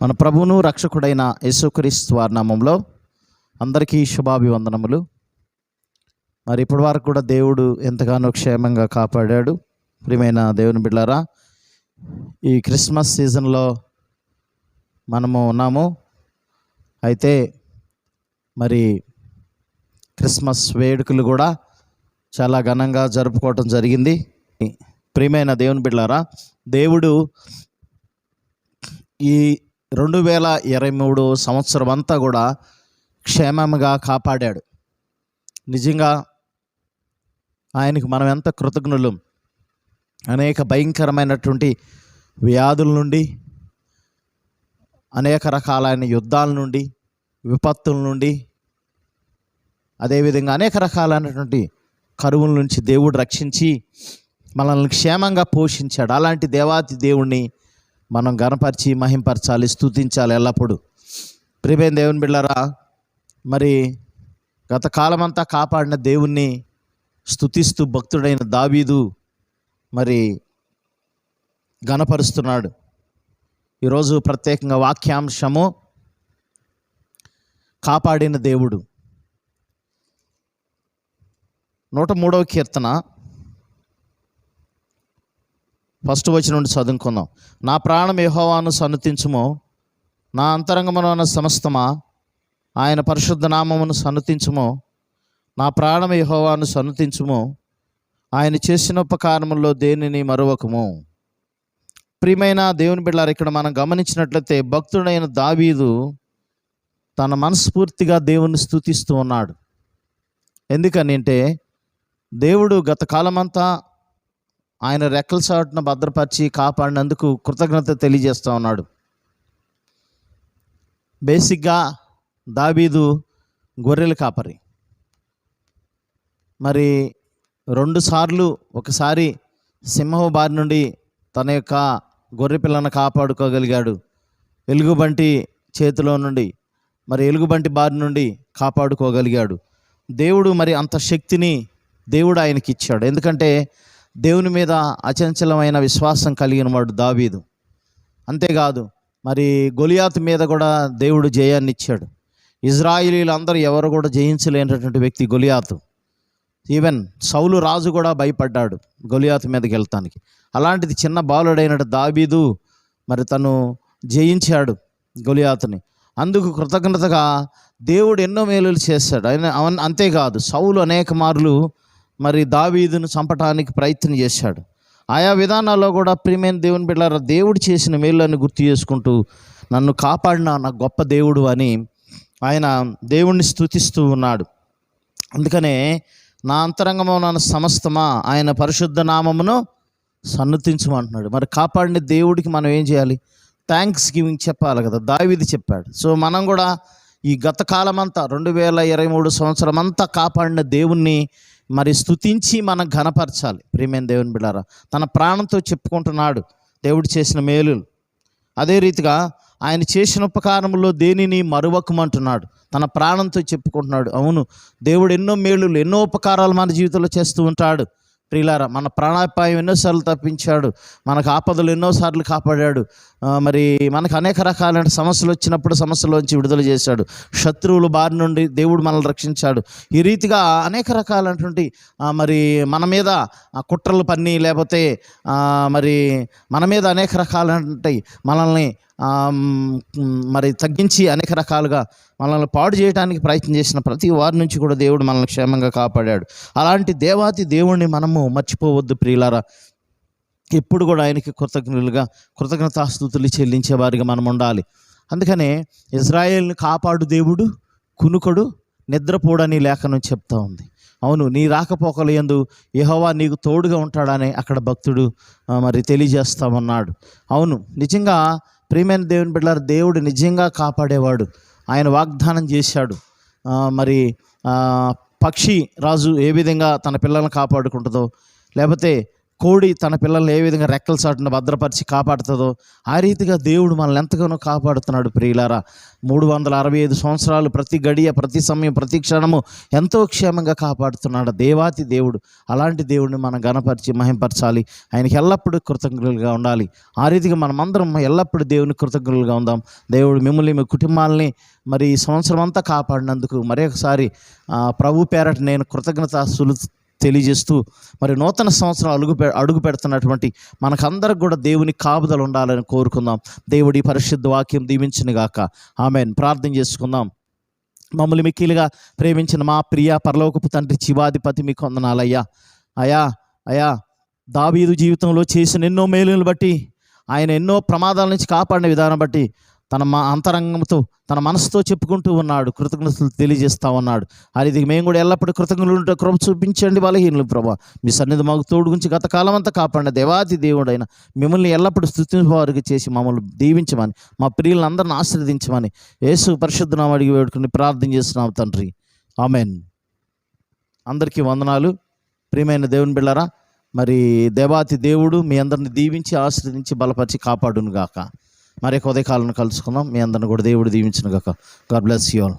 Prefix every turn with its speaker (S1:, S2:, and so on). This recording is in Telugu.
S1: మన ప్రభువును రక్షకుడైన యేసుక్రీస్తు వారి నామములో అందరికీ శుభాభివందనములు. మరి ఇప్పటి వరకు కూడా దేవుడు ఎంతగానో క్షేమంగా కాపాడాడు. ప్రియమైన దేవుని బిడ్డలారా, ఈ క్రిస్మస్ సీజన్లో మనము ఉన్నాము. అయితే మరి క్రిస్మస్ వేడుకలు కూడా చాలా ఘనంగా జరుపుకోవటం జరిగింది. ప్రియమైన దేవుని బిడ్డలారా, దేవుడు ఈ 2023 సంవత్సరం అంతా కూడా క్షేమంగా కాపాడాడు. నిజంగా ఆయనకు మనం ఎంత కృతజ్ఞులం. అనేక భయంకరమైనటువంటి వ్యాధుల నుండి, అనేక రకాలైన యుద్ధాల నుండి, విపత్తుల నుండి, అదేవిధంగా అనేక రకాలైనటువంటి కరువుల నుంచి దేవుడు రక్షించి మనల్ని క్షేమంగా పోషించాడు. అలాంటి దేవాతి దేవుణ్ణి మనం గణపరిచి మహింపరచాలి, స్తుతించాలి ఎల్లప్పుడూ. ప్రియమైన దేవుని బిడ్డలారా, మరి గత కాలమంతా కాపాడిన దేవుణ్ణి స్తుతిస్తూ భక్తుడైన దావీదు మరి గణపరుస్తున్నాడు. ఈరోజు ప్రత్యేకంగా వాక్యాంశము కాపాడిన దేవుడు. 103వ కీర్తన 1st వచనం నుండి చదువుకుందాం. నా ప్రాణం యెహోవాను సన్నుతించుము, నా అంతరంగమున సమస్తమా ఆయన పరిశుద్ధ నామమును సన్నుతించుము. నా ప్రాణం యెహోవాను సన్నుతించుము, ఆయన చేసిన ఉపకారముల్లో దేనిని మరువకము. ప్రియమైన దేవుని బిడ్డలారా, ఇక్కడ మనం గమనించినట్లయితే భక్తుడైన దావీదు తన మనస్ఫూర్తిగా దేవుని స్తుతిస్తూ ఉన్నాడు. ఎందుకని అంటే దేవుడు గత కాలమంతా ఆయన రెక్కల చాటున భద్రపరిచి కాపాడినందుకు కృతజ్ఞత తెలియజేస్తూ ఉన్నాడు. బేసిక్గా దావీదు గొర్రెల కాపరి. మరి 2 సార్లు, ఒకసారి సింహం బారి నుండి తన యొక్క గొర్రె పిల్లను కాపాడుకోగలిగాడు. ఎలుగుబంటి చేతిలో నుండి, మరి ఎలుగుబంటి బారి నుండి కాపాడుకోగలిగాడు. దేవుడు మరి అంత శక్తిని దేవుడు ఆయనకి ఇచ్చాడు. ఎందుకంటే దేవుని మీద అచంచలమైన విశ్వాసం కలిగిన వాడు దావీదు. అంతేకాదు, మరి గొలియాతు మీద కూడా దేవుడు జయాన్ని ఇచ్చాడు. ఇజ్రాయిలీలు అందరూ ఎవరు కూడా జయించలేనటువంటి వ్యక్తి గొలియాతు. ఈవెన్ సౌలు రాజు కూడా భయపడ్డాడు గొలియాతు మీదకి వెళ్తానికి. అలాంటిది చిన్న బాలుడైన దావీదు మరి తను జయించాడు గొలియాతుని. అందుకు కృతజ్ఞతగా దేవుడు ఎన్నో మేలులు చేశాడు. అంతేకాదు, సౌలు అనేక మార్లు మరి దావీదును చంపటానికి ప్రయత్నం చేశాడు. ఆయా విధానాల్లో కూడా ప్రియమైన దేవుని బిడ్డలారా, దేవుడు చేసిన మేలులను గుర్తు చేసుకుంటూ నన్ను కాపాడిన నా గొప్ప దేవుడు అని ఆయన దేవుణ్ణి స్తుతిస్తూ ఉన్నాడు. అందుకనే నా అంతరంగమున సమస్తమా ఆయన పరిశుద్ధ నామమును సన్నుతించమంటున్నాడు. మరి కాపాడిన దేవుడికి మనం ఏం చేయాలి? థ్యాంక్స్ గివింగ్ చెప్పాలి కదా, దావీదు చెప్పాడు. సో మనం కూడా ఈ గత కాలమంతా 2023 సంవత్సరం అంతా కాపాడిన దేవుణ్ణి మరి స్తుతించి మనం ఘనపరచాలి. ప్రియమైన దేవుని బిడ్డలారా, తన ప్రాణంతో చెప్పుకుంటున్నాడు దేవుడు చేసిన మేలులు. అదే రీతిగా ఆయన చేసిన ఉపకారములో దేనిని మరువకమంటున్నాడు. తన ప్రాణంతో చెప్పుకుంటున్నాడు. అవును, దేవుడు ఎన్నో మేలులు, ఎన్నో ఉపకారాలు మన జీవితంలో చేస్తూ ఉంటాడు. ప్రియులారా, మన ప్రాణాపాయం ఎన్నోసార్లు తప్పించాడు, మనకు ఆపదలు ఎన్నోసార్లు కాపాడాడు. మరి మనకు అనేక రకాలైన సమస్యలు వచ్చినప్పుడు సమస్యలోంచి విడుదల చేశాడు. శత్రువుల బారి నుండి దేవుడు మనల్ని రక్షించాడు. ఈ రీతిగా అనేక రకాలైనటువంటి మరి మన మీద కుట్రలు పన్ని, లేకపోతే మరి మన మీద అనేక రకాలైనటువంటి మనల్ని మరి తగ్గించి అనేక రకాలుగా మనల్ని పాడు చేయడానికి ప్రయత్నం చేసిన ప్రతి వారి నుంచి కూడా దేవుడు మనల్ని క్షేమంగా కాపాడాడు. అలాంటి దేవాతి దేవుణ్ణి మనము మర్చిపోవద్దు ప్రియులారా. ఎప్పుడు కూడా ఆయనకి కృతజ్ఞతాస్తుతులు చెల్లించే వారిగా మనం ఉండాలి. అందుకనే ఇజ్రాయేల్ని కాపాడు దేవుడు కునుకడు నిద్రపోడని లేఖనం చెప్తా ఉంది. అవును, నీ రాకపోకలు యందు యెహోవా నీకు తోడుగా ఉంటాడని అక్కడ భక్తుడు మరి తెలియజేస్తామన్నాడు. అవును, నిజంగా ప్రియమైన దేవుని బిడ్డలారా, దేవుడు నిజంగా కాపాడేవాడు. ఆయన వాగ్దానం చేశాడు. మరి పక్షి రాజు ఏ విధంగా తన పిల్లలను కాపాడుకుంటుందో, లేకపోతే కోడి తన పిల్లల్ని ఏ విధంగా రెక్కల చాటున భద్రపరిచి కాపాడుతుందో ఆ రీతిగా దేవుడు మనల్ని ఎంతగానో కాపాడుతున్నాడు ప్రియులారా. 365 సంవత్సరాలు ప్రతి గడియ, ప్రతి సమయం, ప్రతి క్షణము ఎంతో క్షేమంగా కాపాడుతున్నాడు దేవాతి దేవుడు. అలాంటి దేవుడిని మనం గణపరిచి మహింపరచాలి, ఆయనకి ఎల్లప్పుడూ కృతజ్ఞులుగా ఉండాలి. ఆ రీతిగా మనమందరం ఎల్లప్పుడూ దేవుని కృతజ్ఞులుగా ఉందాం. దేవుడు మిమ్మల్ని, మీ కుటుంబాలని మరి ఈ సంవత్సరం అంతా కాపాడినందుకు మరొకసారి ప్రభు పేరట నేను కృతజ్ఞతాస్తులు తెలియజేస్తూ, మరి నూతన సంవత్సరం అడుగు పెడుతున్నటువంటి మనకందరికి కూడా దేవుని కాపుదల ఉండాలని కోరుకుందాం. దేవుడి పరిశుద్ధ వాక్యం దీవించునుగాక. ఆమేన్. ప్రార్థన చేసుకుందాం. మమ్మల్ని మిక్కిలిగా ప్రేమించిన మా ప్రియ పరలోకపు తండ్రి జీవాధిపతి, మీకు వందనాలయ్యా. అయా దావీదు జీవితంలో చేసిన ఎన్నో మేలులను బట్టి, ఆయన ఎన్నో ప్రమాదాల నుంచి కాపాడిన విధానం బట్టి తన అంతరంగంతో, తన మనసుతో చెప్పుకుంటూ ఉన్నాడు, కృతజ్ఞతలు తెలియజేస్తూ ఉన్నాడు. అది మేము కూడా ఎల్లప్పుడూ కృతజ్ఞతలు ఉంటే కృప చూపించండి బలహీనులు ప్రభా. మీ సన్నిధి మాకు తోడు గురించి గత కాలం అంతా కాపాడిన దేవాది దేవుడైన మిమ్మల్ని ఎల్లప్పుడూ స్తుతించేవారికి చేసి మమ్మల్ని దీవించమని, మా ప్రియులను అందరిని ఆశీర్వదించమని యేసు పరిశుద్ధ నామమున అడిగి వేడుకుని ప్రార్థన చేస్తున్నాం తండ్రి. ఆమెన్. అందరికీ వందనాలు. ప్రియమైన దేవుని బిడ్డలారా, మరి దేవాతి దేవుడు మీ అందరిని దీవించి ఆశీర్వదించి బలపరిచి కాపాడును గాక. మరి ఉదయకాలను కలుసుకుందాం. మీ అందరిని కూడా దేవుడు దీవించును గాక. God bless you all.